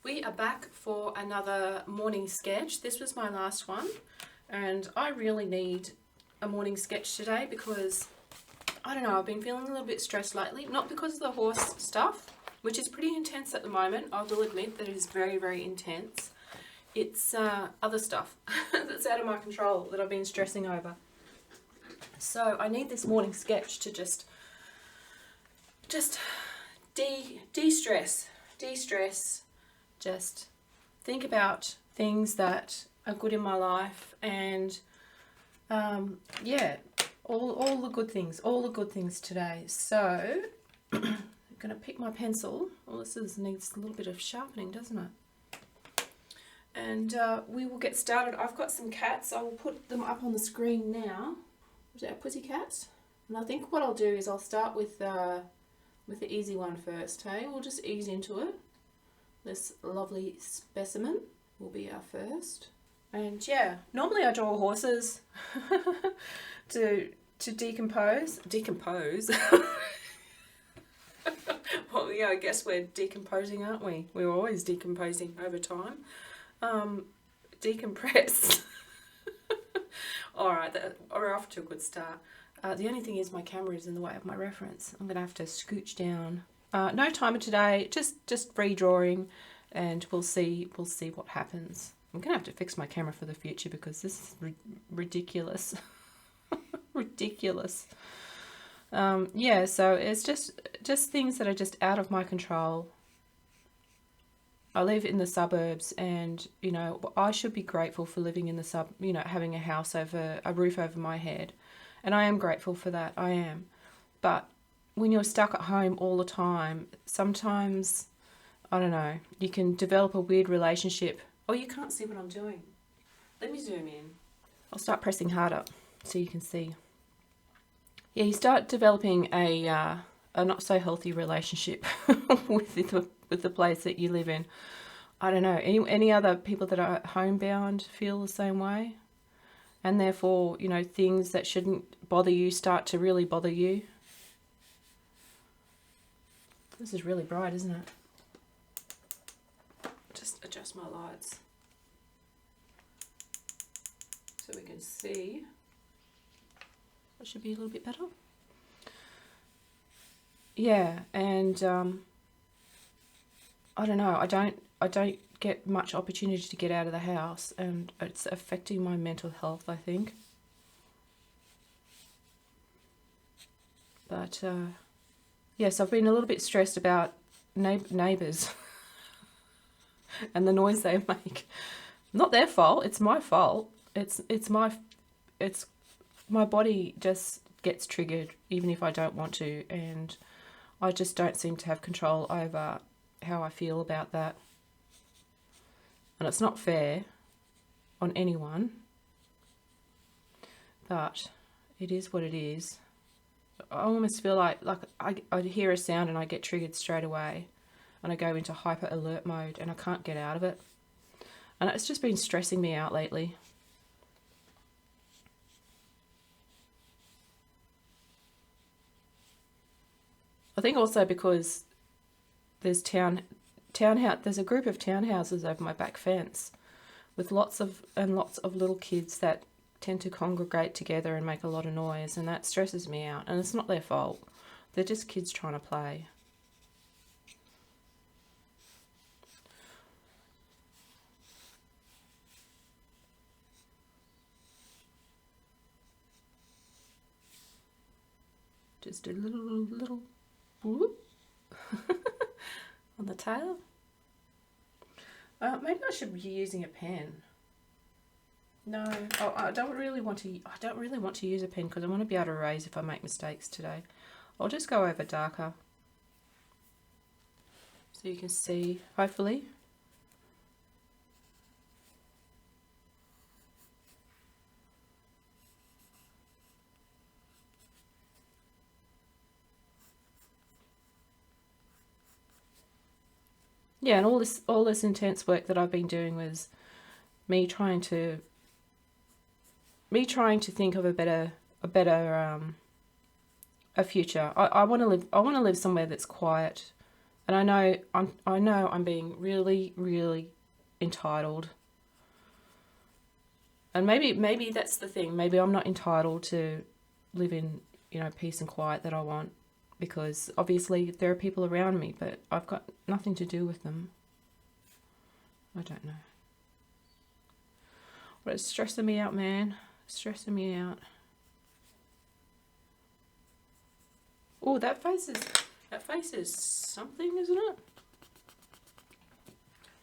We are back for another morning sketch. This was my last one, and I really need a morning sketch today because, I don't know, I've been feeling a little bit stressed lately. Not because of the horse stuff, which is pretty intense at the moment. I will admit that it is very, very intense. It's other stuff that's out of my control that I've been stressing over. So I need this morning sketch to just de-stress, just think about things that are good in my life, and yeah, all the good things today. So I'm gonna pick my pencil. Well, needs a little bit of sharpening, doesn't it? And we will get started. I've got some cats. I will put them up on the screen now. There's our pussy cats. And I think what I'll do is I'll start with the easy one first. Hey, we'll just ease into it. This lovely specimen will be our first. And yeah, normally I draw horses to decompose. Well, yeah, I guess we're decomposing, aren't we? We're always decomposing over time. Decompress. All right, we're off to a good start. The only thing is my camera is in the way of my reference. I'm gonna have to scooch down. No timer today, just free drawing, and we'll see what happens. I'm gonna have to fix my camera for the future because this is ridiculous. Ridiculous. Yeah, so it's just things that are just out of my control. I live in the suburbs, and you know, I should be grateful for living in the having a roof over my head, and I am grateful for that. I am, but when you're stuck at home all the time, sometimes, I don't know, you can develop a weird relationship. Oh, you can't see what I'm doing. Let me zoom in. I'll start pressing harder so you can see. Yeah, you start developing a not so healthy relationship with the place that you live in. I don't know, any other people that are homebound feel the same way? And therefore, you know, things that shouldn't bother you start to really bother you. This is really bright, isn't it? Just adjust my lights so we can see. That should be a little bit better. Yeah, and I don't know. I don't get much opportunity to get out of the house, and it's affecting my mental health, I think. But yes, I've been a little bit stressed about neighbours and the noise they make. Not their fault. It's my fault. It's my body just gets triggered even if I don't want to, and I just don't seem to have control over how I feel about that. And it's not fair on anyone, but it is what it is. I almost feel like I hear a sound and I get triggered straight away, and I go into hyper alert mode and I can't get out of it. And it's just been stressing me out lately. I think also because there's there's a group of townhouses over my back fence with lots of little kids that tend to congregate together and make a lot of noise, and that stresses me out. And it's not their fault. They're just kids trying to play. Just a little whoop on the tail. Maybe I should be using a pen. No, I don't really want to use a pen because I want to be able to erase if I make mistakes today. I'll just go over darker so you can see, hopefully. Yeah, and all this intense work that I've been doing was me trying to think of a better a future. I want to live somewhere that's quiet And I know I'm being really, really entitled. And maybe that's the thing. Maybe I'm not entitled to live in, peace and quiet that I want, because obviously there are people around me, but I've got nothing to do with them. I don't know. But it's stressing me out, man. Stressing me out. Oh, that face is something, isn't it?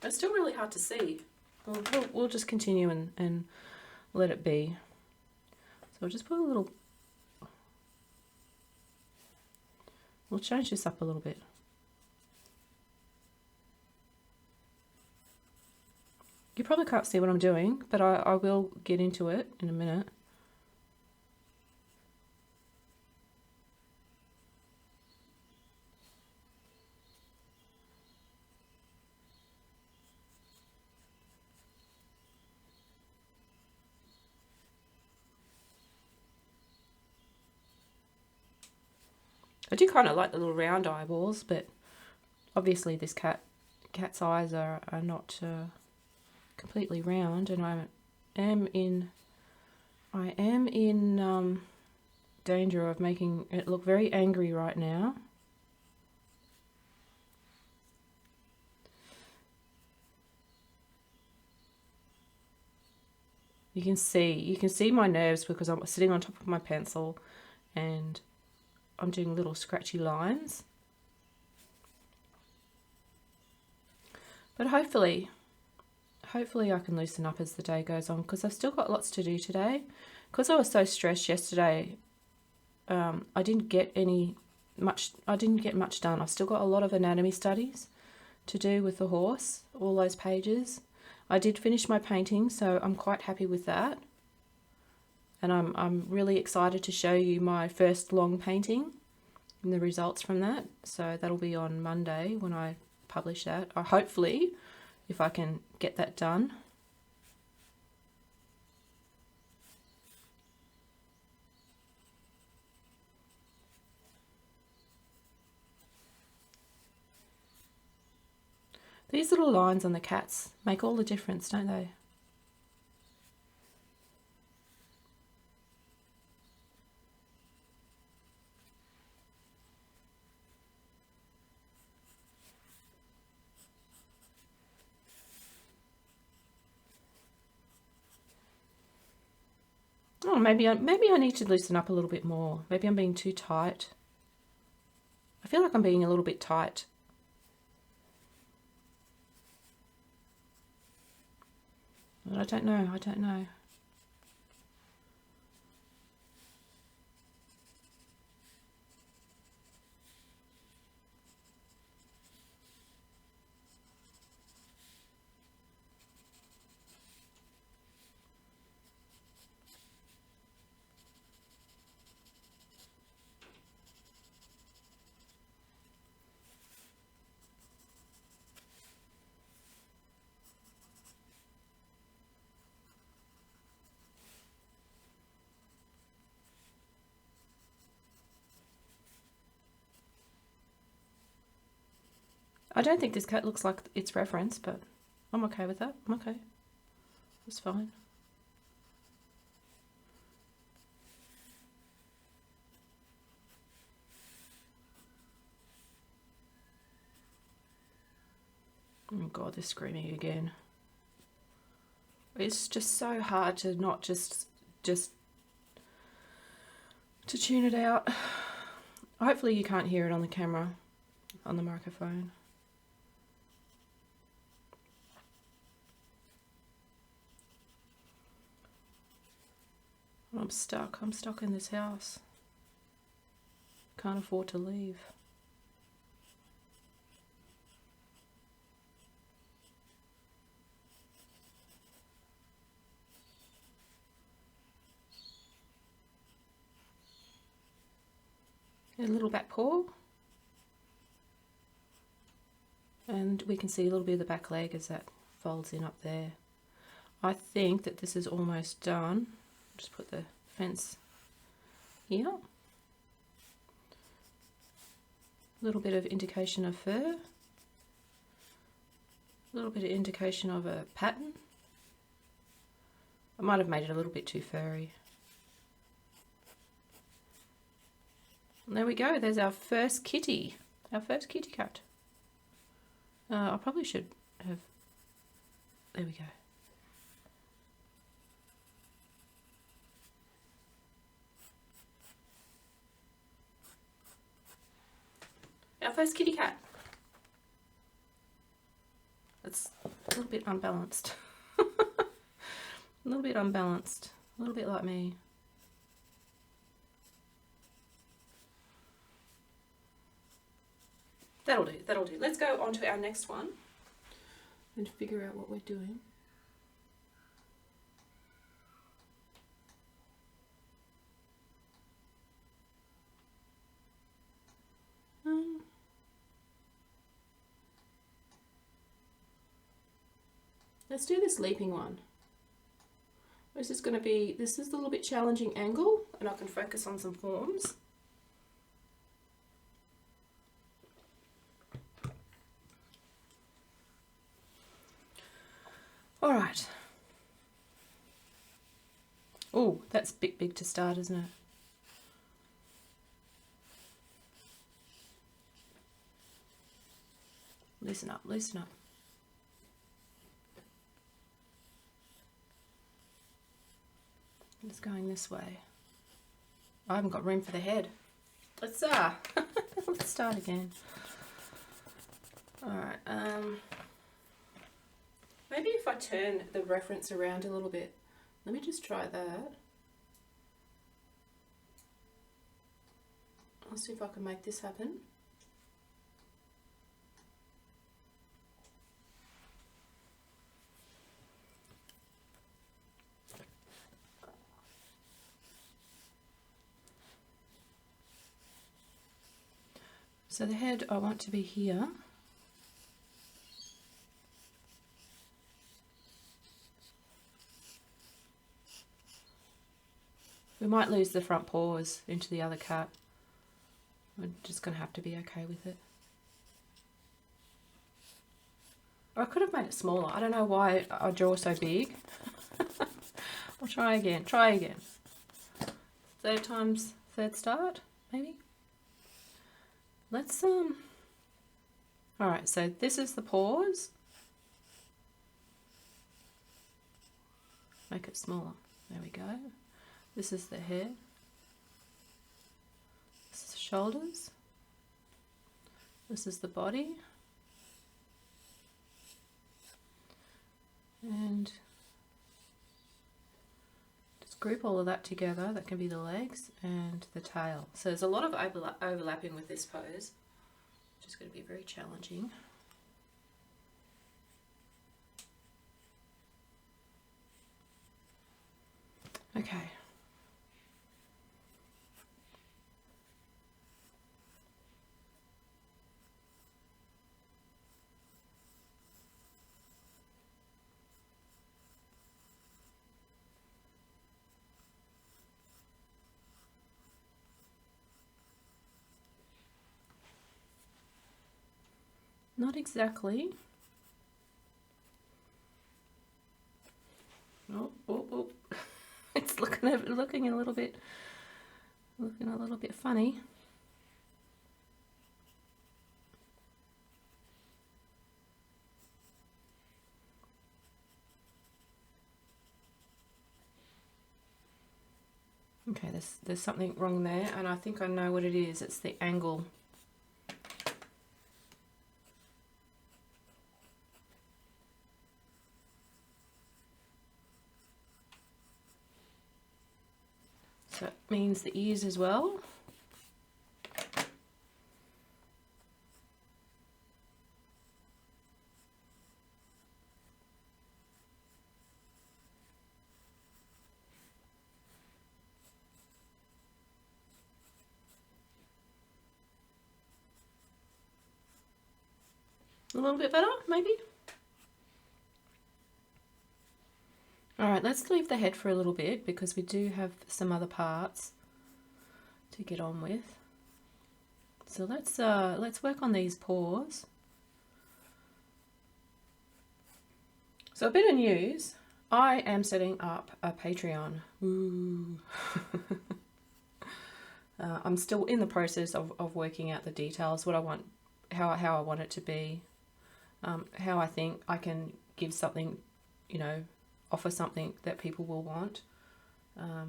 It's still really hard to see. We'll just continue and let it be. So I'll just put a little... We'll change this up a little bit. You probably can't see what I'm doing, but I will get into it in a minute. I do kind of like the little round eyeballs, but obviously this cat's eyes are not completely round, and I am in danger of making it look very angry right now. You can see my nerves because I'm sitting on top of my pencil and I'm doing little scratchy lines. But hopefully I can loosen up as the day goes on, because I've still got lots to do today. Because I was so stressed yesterday, I didn't get much done. I've still got a lot of anatomy studies to do with the horse, all those pages. I did finish my painting, so I'm quite happy with that. And I'm really excited to show you my first long painting and the results from that. So that'll be on Monday when I publish that. Or hopefully, if I can get that done. These little lines on the cats make all the difference, don't they? Oh, maybe I need to loosen up a little bit more. Maybe I'm being too tight. I feel like I'm being a little bit tight. But I don't know. I don't think this cat looks like its reference, but I'm okay with that. I'm okay. It's fine. Oh God, they're screaming again. It's just so hard to not just to tune it out. Hopefully you can't hear it on the camera, on the microphone. I'm stuck in this house. Can't afford to leave. A little back paw. And we can see a little bit of the back leg as that folds in up there. I think that this is almost done. Just put the fence here. A little bit of indication of fur. A little bit of indication of a pattern. I might have made it a little bit too furry. And there we go, there's our first kitty. Our first kitty cat. I probably should have... There we go. Our first kitty cat. It's a little bit unbalanced. A little bit unbalanced. A little bit like me. That'll do, that'll do. Let's go on to our next one and figure out what we're doing. Let's do this leaping one. This is going to be, this is a little bit challenging angle, and I can focus on some forms. All right. Oh, that's big to start, isn't it? Loosen up, loosen up. It's going this way. I haven't got room for the head. Let's let's start again. All right. Maybe if I turn the reference around a little bit. Let me just try that. I'll see if I can make this happen. So the head I want to be here. We might lose the front paws into the other cat. We're just going to have to be okay with it. Or I could have made it smaller. I don't know why I draw so big. I'll try again. Try again. Third time's third start, maybe? Let's alright, so this is the paws. Make it smaller. There we go. This is the head. This is the shoulders. This is the body. And just group all of that together. That can be the legs and the tail. So there's a lot of overlapping with this pose, which is going to be very challenging. Okay. Not exactly. Oh, oh, oh. It's looking a little bit funny. Okay, there's something wrong there, and I think I know what it is. It's the angle. So it means the ears as well. A little bit better, maybe? Alright, let's leave the head for a little bit because we do have some other parts to get on with. So let's work on these paws. So a bit of news. I am setting up a Patreon. Ooh. I'm still in the process of working out the details, what I want, how I want it to be, how I think I can give something, you know, offer something that people will want. I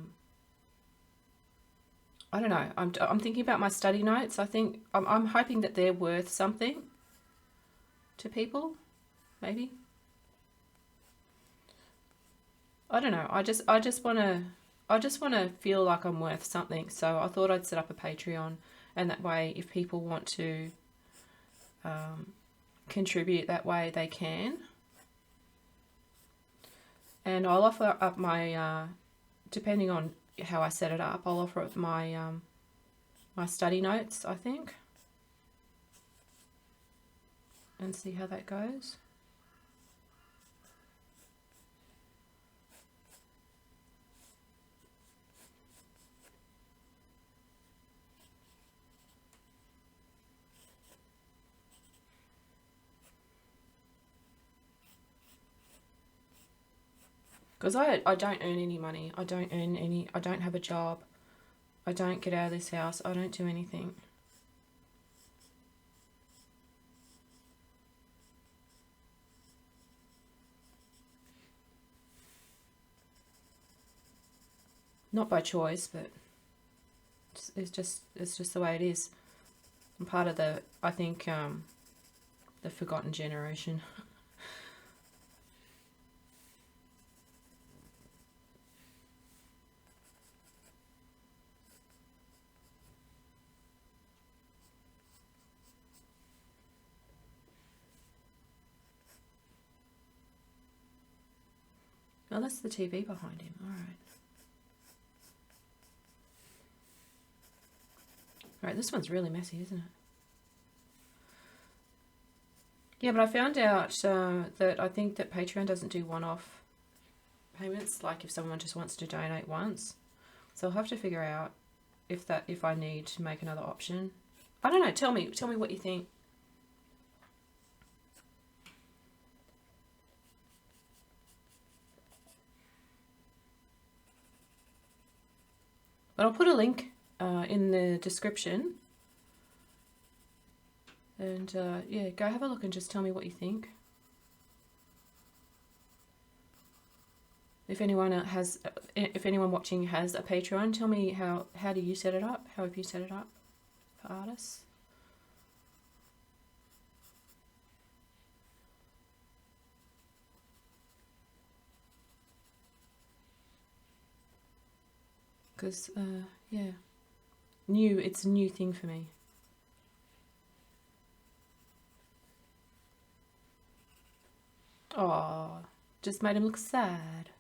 don't know. I'm thinking about my study notes. I think I'm hoping that they're worth something to people, maybe. I don't know. I just want to feel like I'm worth something. So I thought I'd set up a Patreon, and that way, if people want to contribute that way, they can. And I'll offer up my, depending on how I set it up, I'll offer up my my study notes, I think, and see how that goes. Because I don't earn any money. I don't have a job. I don't get out of this house. I don't do anything. Not by choice, but it's just the way it is. I'm part of the, I think, the forgotten generation. Oh, that's the TV behind him. All right. All right, this one's really messy, isn't it? Yeah, but I found out that I think that Patreon doesn't do one-off payments, like if someone just wants to donate once. So I'll have to figure out if I need to make another option. I don't know. Tell me what you think. But I'll put a link in the description. And yeah, go have a look and just tell me what you think. If anyone watching has a Patreon, tell me how do you set it up? How have you set it up for artists? Because yeah, it's a new thing for me. Oh, just made him look sad.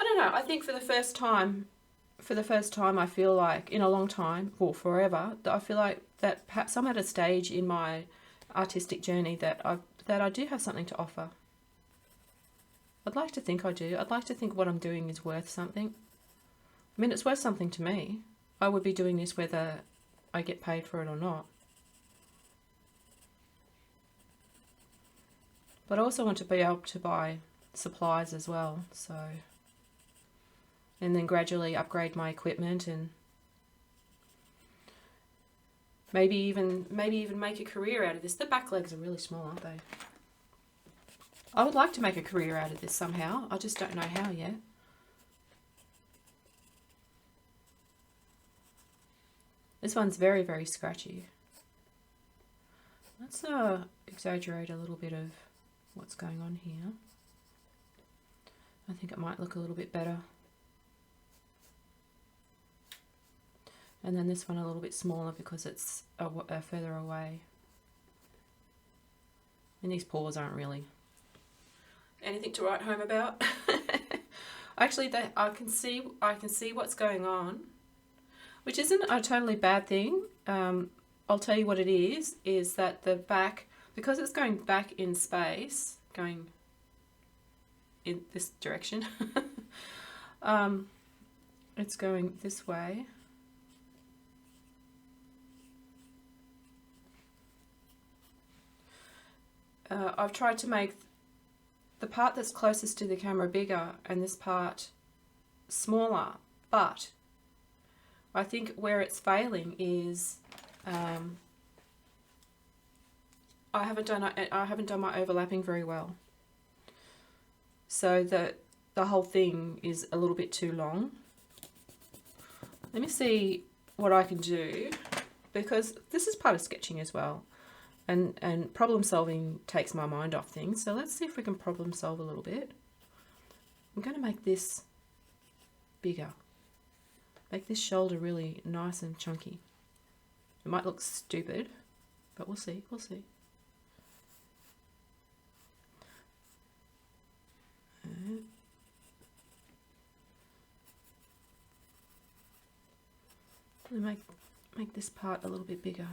I don't know. I think for the first time, I feel like in a long time, or forever, that I feel like that perhaps I'm at a stage in my artistic journey that I do have something to offer. I'd like to think I do. I'd like to think what I'm doing is worth something. I mean, it's worth something to me. I would be doing this whether I get paid for it or not. But I also want to be able to buy supplies as well, so, and then gradually upgrade my equipment and maybe even make a career out of this. The back legs are really small, aren't they? I would like to make a career out of this somehow. I just don't know how yet. This one's very, very scratchy. Let's exaggerate a little bit of what's going on here. I think it might look a little bit better. And then this one a little bit smaller because it's further away. And these paws aren't really. anything to write home about. Actually, I can see what's going on, which isn't a totally bad thing. I'll tell you what it is that the back, because it's going back in space, going in this direction, it's going this way. I've tried to make the part that's closest to the camera bigger and this part smaller, but I think where it's failing is I haven't done my overlapping very well, so the whole thing is a little bit too long. Let me see what I can do, because this is part of sketching as well. And problem solving takes my mind off things. So let's see if we can problem solve a little bit. I'm going to make this bigger. Make this shoulder really nice and chunky. It might look stupid, but we'll see. We'll see. Make this part a little bit bigger.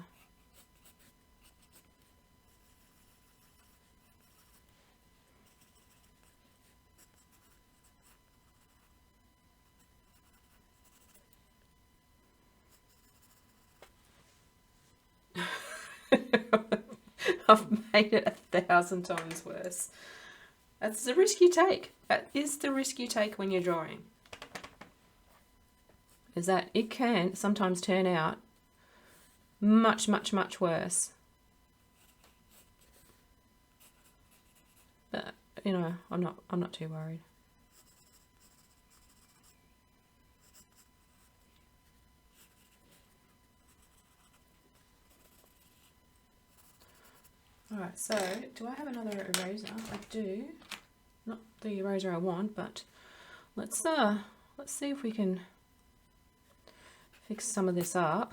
I've made it 1,000 times worse. That's the risk you take. That is the risk you take when you're drawing. Is that it can sometimes turn out much, much, much worse. But you know, I'm not too worried. Alright, so do I have another eraser? I do. Not the eraser I want, but let's see if we can fix some of this up.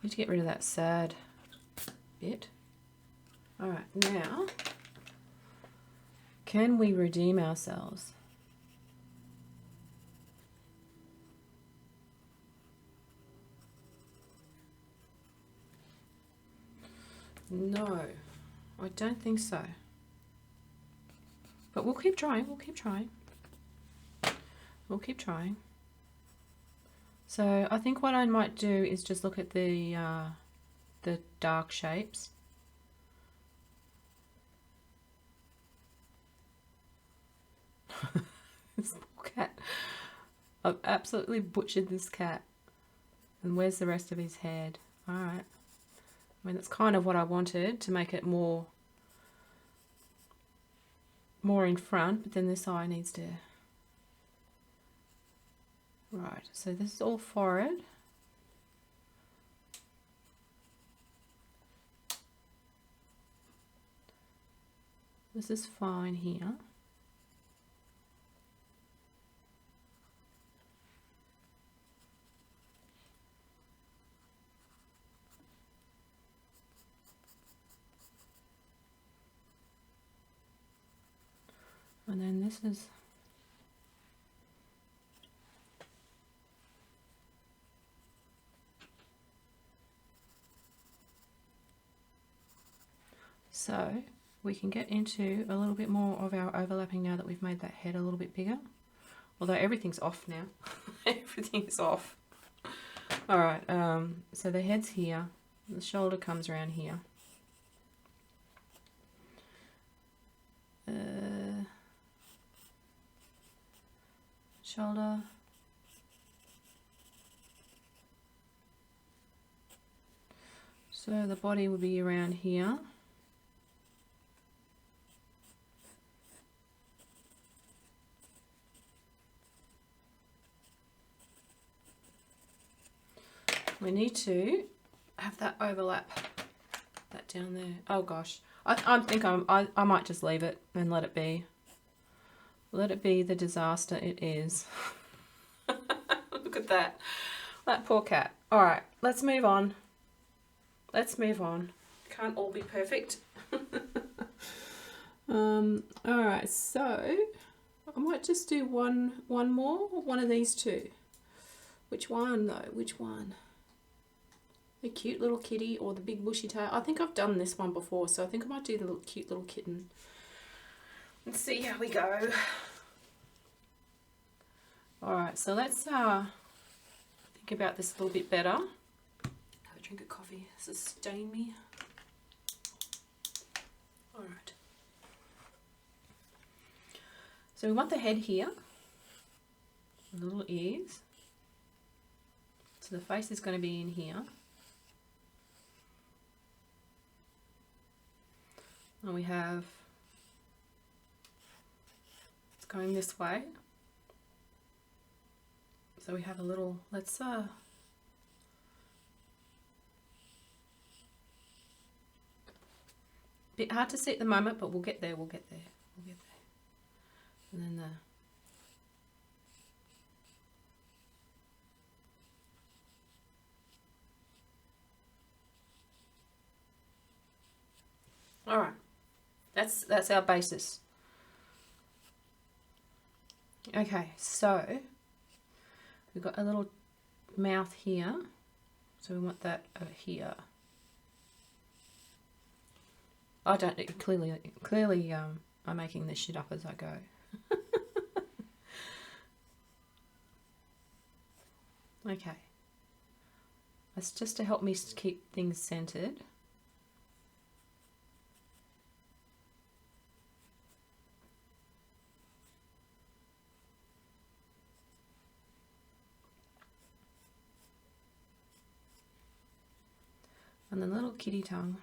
Need to get rid of that sad bit. Alright, now can we redeem ourselves? No, I don't think so. But we'll keep trying, we'll keep trying. We'll keep trying. So I think what I might do is just look at the dark shapes. This poor cat. I've absolutely butchered this cat. And where's the rest of his head? Alright. I mean, that's kind of what I wanted, to make it more in front, but then this eye needs to... Right, so this is all forehead. This is fine here. And then this is so we can get into a little bit more of our overlapping now that we've made that head a little bit bigger. Although everything's off now. Everything's off. Alright, so the head's here. The shoulder comes around here. Shoulder. So the body would be around here. We need to have that overlap, that down there. Oh gosh, I might just leave it and let it be. Let it be the disaster it is. Look at that. That poor cat. All right, let's move on. Let's move on. Can't all be perfect. All right, so I might just do one more, one of these two. Which one though? Which one? The cute little kitty or the big bushy tail? I think I've done this one before, so I think I might do the cute little kitten. Let's see how we go. All right, so let's think about this a little bit better. Have a drink of coffee. Sustain me. All right. So we want the head here, the little ears. So the face is going to be in here. And we have, it's going this way. So we have a little, let's bit hard to see at the moment, but we'll get there, we'll get there, we'll get there. And then all right, that's our basis. Okay, so we've got a little mouth here, so we want that over here. I don't clearly I'm making this shit up as I go. Okay, that's just to help me keep things centered. And then little kitty tongue.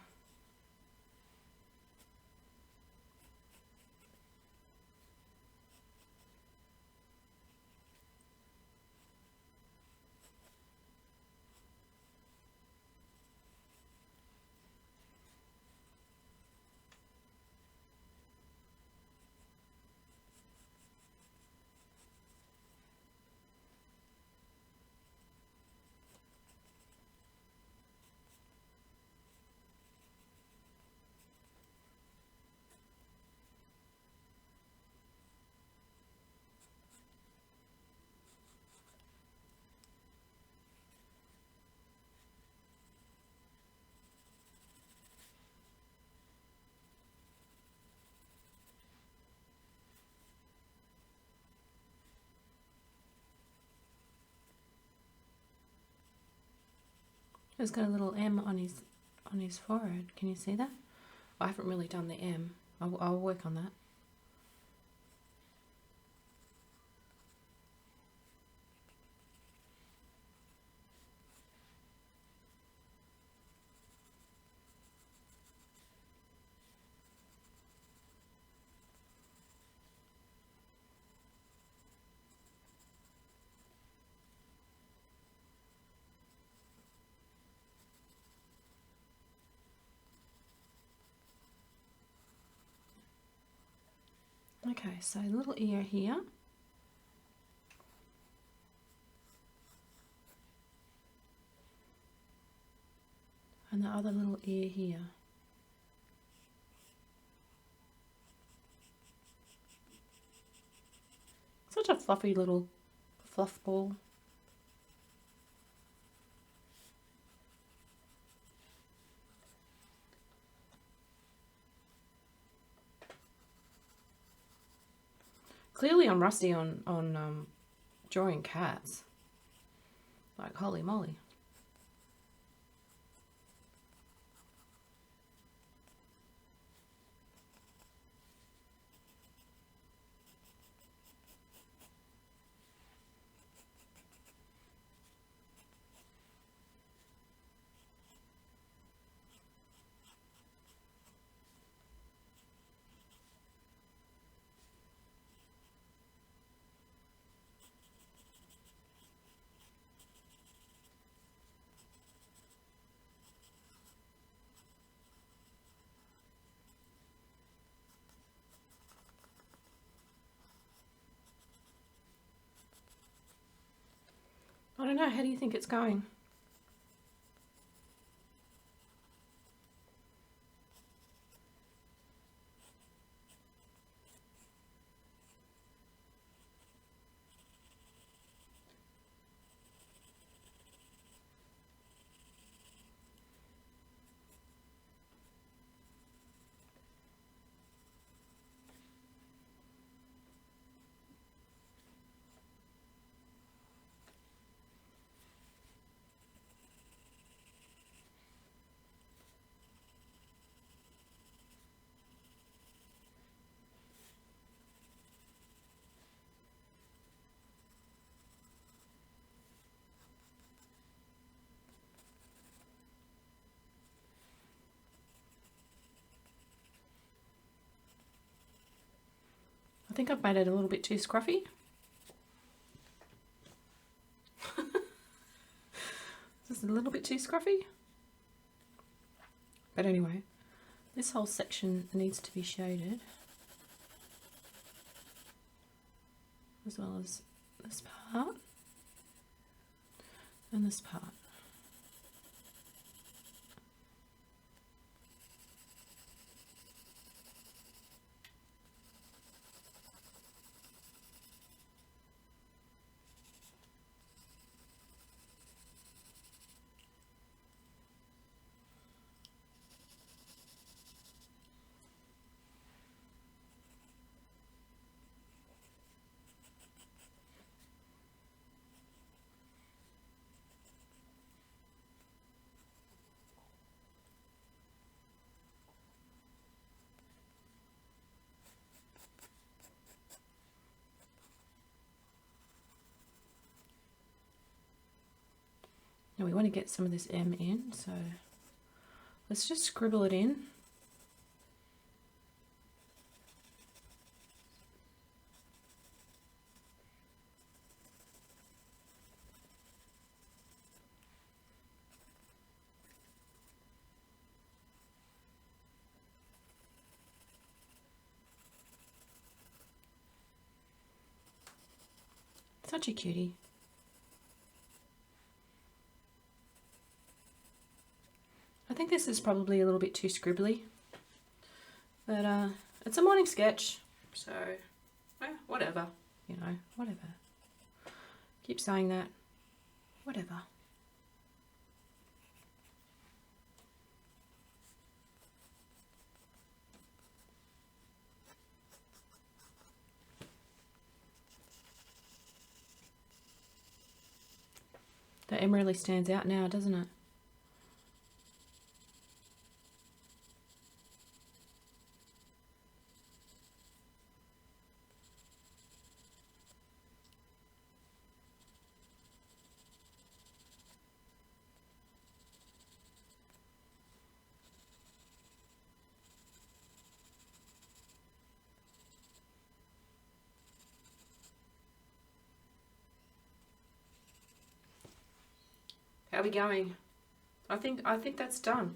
He's got a little M on his forehead. Can you see that? I haven't really done the M. I'll work on that. Okay, so a little ear here. And the other little ear here. Such a fluffy little fluff ball. Clearly I'm rusty on drawing cats. Like, holy moly. I don't know, how do you think it's going? think I've made it a little bit too scruffy. Just a little bit too scruffy. But anyway, this whole section needs to be shaded, as well as this part and this part. Now we want to get some of this M in, so let's just scribble it in. Such a cutie. I think this is probably a little bit too scribbly, but it's a morning sketch, so whatever, you know, whatever. Keep saying that, whatever. The M really stands out now, doesn't it? How are we going? I think that's done.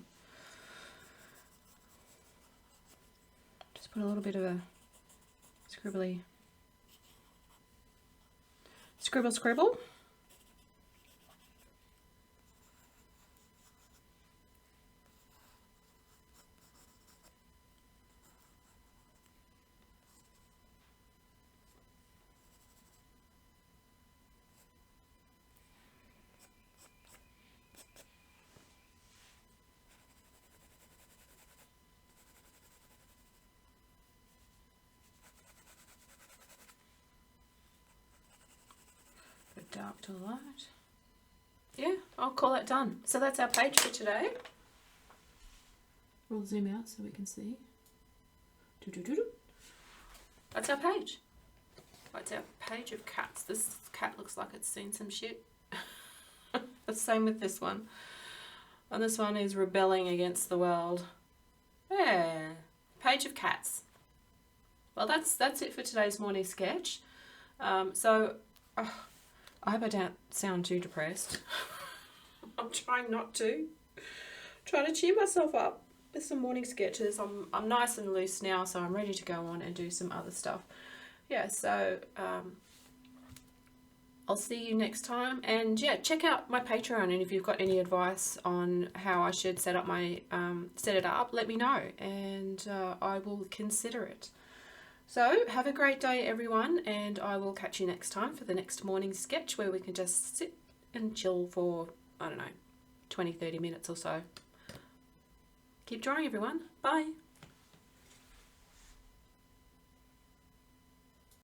Just put a little bit of a scribbly scribble. Dark to light. Yeah, I'll call that done. So that's our page for today. We'll zoom out so we can see. That's our page. That's our page of cats. This cat looks like it's seen some shit. The same with this one. And this one is rebelling against the world. Yeah, page of cats. Well, that's it for today's morning sketch. I hope I don't sound too depressed. I'm trying not to. Trying to cheer myself up with some morning sketches. I'm nice and loose now, so I'm ready to go on and do some other stuff. Yeah, so I'll see you next time. And yeah, check out my Patreon, and if you've got any advice on how I should set up my set it up, let me know, and I will consider it. So have a great day, everyone, and I will catch you next time for the next morning sketch, where we can just sit and chill for, I don't know, 20-30 minutes or so. Keep drawing, everyone. Bye.